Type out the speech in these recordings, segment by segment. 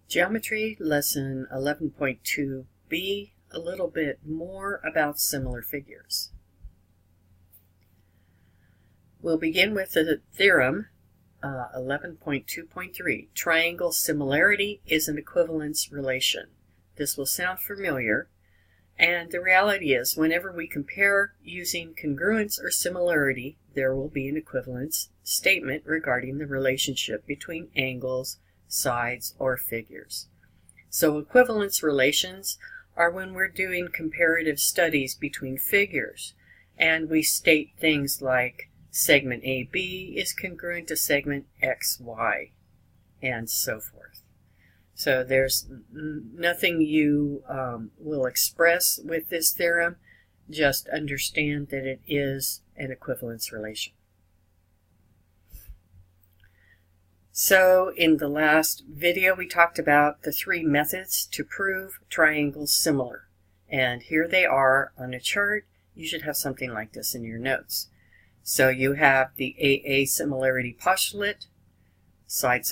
Geometry Lesson 11.2b, a little bit more about similar figures. We'll begin with the theorem 11.2.3. Triangle similarity is an equivalence relation. This will sound familiar, and the reality is whenever we compare using congruence or similarity, there will be an equivalence statement regarding the relationship between angles, sides, or figures. So equivalence relations are when we're doing comparative studies between figures, and we state things like segment AB is congruent to segment XY, and so forth. So there's nothing you will express with this theorem, just understand that it is an equivalence relation. So in the last video we talked about the three methods to prove triangles similar, and here they are on a chart. You should have something like this in your notes. So you have the AA similarity postulate, side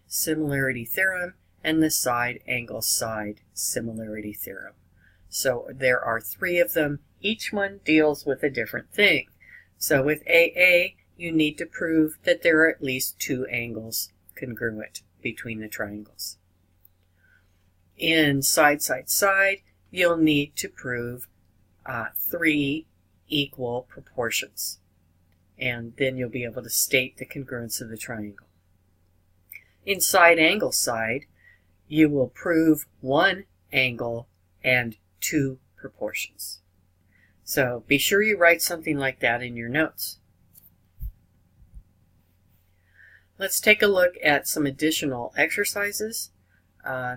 similarity theorem, and the side angle side similarity theorem. So there are three of them. Each one deals with a different thing. So with AA, you need to prove that there are at least two angles congruent between the triangles. In side, you'll need to prove three equal proportions. And then you'll be able to state the congruence of the triangle. In side angle side, you will prove one angle and two proportions. So be sure you write something like that in your notes. Let's take a look at some additional exercises.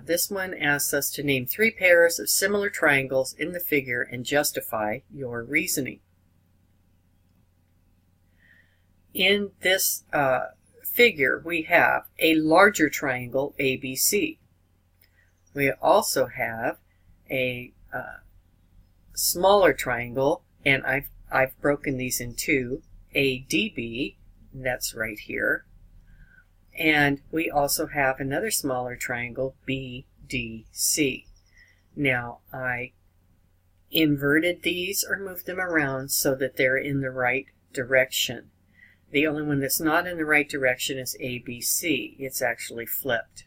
This one asks us to name three pairs of similar triangles in the figure and justify your reasoning. In this figure, we have a larger triangle, ABC. We also have a smaller triangle, and I've broken these in two, ADB, that's right here. And we also have another smaller triangle, BDC. Now, I inverted these or moved them around so that they're in the right direction. The only one that's not in the right direction is ABC. It's actually flipped.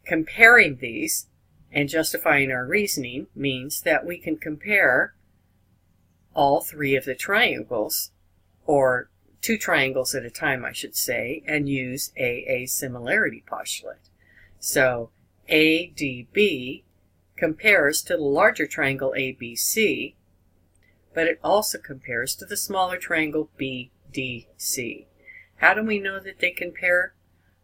Comparing these and justifying our reasoning means that we can compare all three of the triangles, or two triangles at a time, I should say, and use AA similarity postulate. So ADB compares to the larger triangle ABC, but it also compares to the smaller triangle BDC. How do we know that they compare?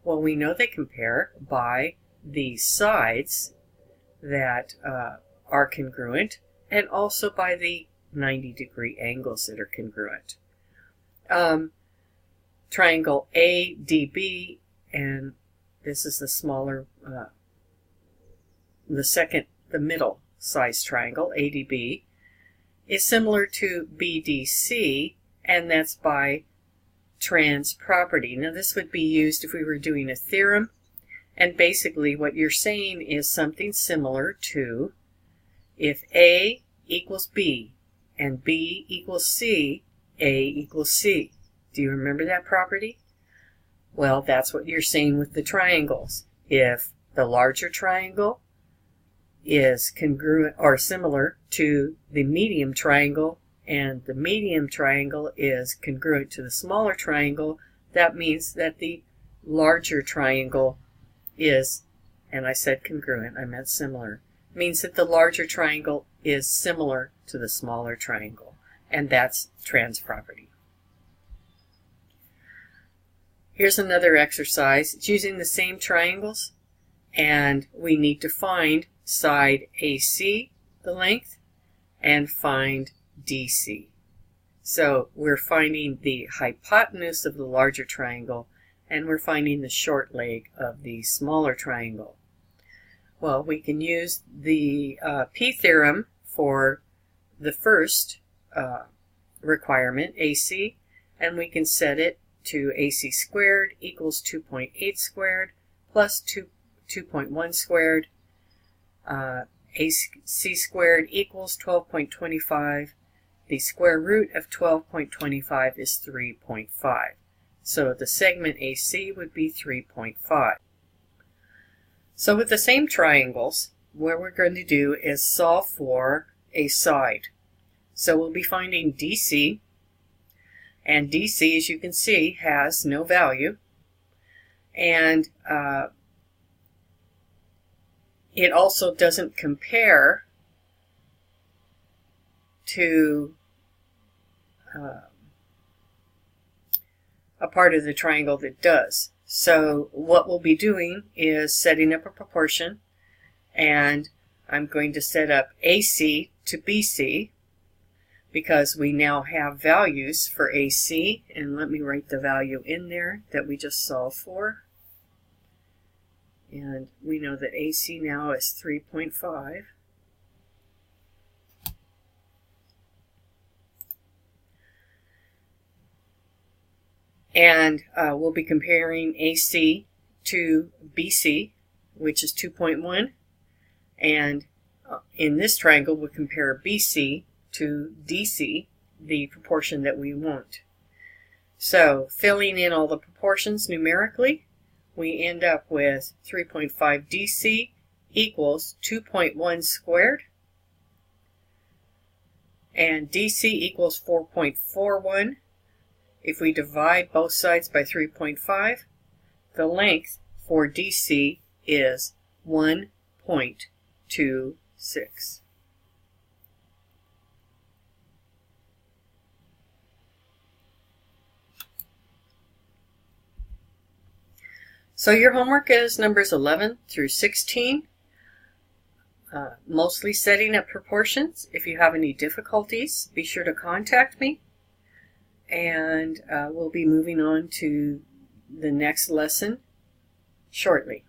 Well, we know they compare by the sides that are congruent, and also by the 90-degree angles that are congruent. Triangle ADB, and this is the smaller, the middle size triangle, ADB, is similar to BDC, and that's by trans property. Now this would be used if we were doing a theorem, and basically what you're saying is something similar to if A equals B and B equals C, A equals C. Do you remember that property? Well, that's what you're saying with the triangles. If the larger triangle is congruent or similar to the medium triangle, and the medium triangle is congruent to the smaller triangle, that means that the larger triangle is, and I said congruent, I meant similar, means that the larger triangle is similar to the smaller triangle, and that's trans property. Here's another exercise. It's using the same triangles, and we need to find side AC, the length, and find DC. So we're finding the hypotenuse of the larger triangle, and we're finding the short leg of the smaller triangle. Well, we can use the P theorem for the first requirement, AC, and we can set it to AC squared equals 2.8 squared plus 2.1 squared. AC squared equals 12.25. The square root of 12.25 is 3.5. So the segment AC would be 3.5. So with the same triangles, what we're going to do is solve for a side. So we'll be finding DC, and DC, as you can see, has no value, and it also doesn't compare to a part of the triangle that does. So what we'll be doing is setting up a proportion, and I'm going to set up AC to BC because we now have values for AC, and let me write the value in there that we just solved for. And we know that AC now is 3.5. And we'll be comparing AC to BC, which is 2.1. And in this triangle, we'll compare BC to DC, the proportion that we want. So filling in all the proportions numerically, we end up with 3.5 DC equals 2.1 squared, and DC equals 4.41. If we divide both sides by 3.5, the length for DC is 1.26. So your homework is numbers 11 through 16, mostly setting up proportions. If you have any difficulties, be sure to contact me, and we'll be moving on to the next lesson shortly.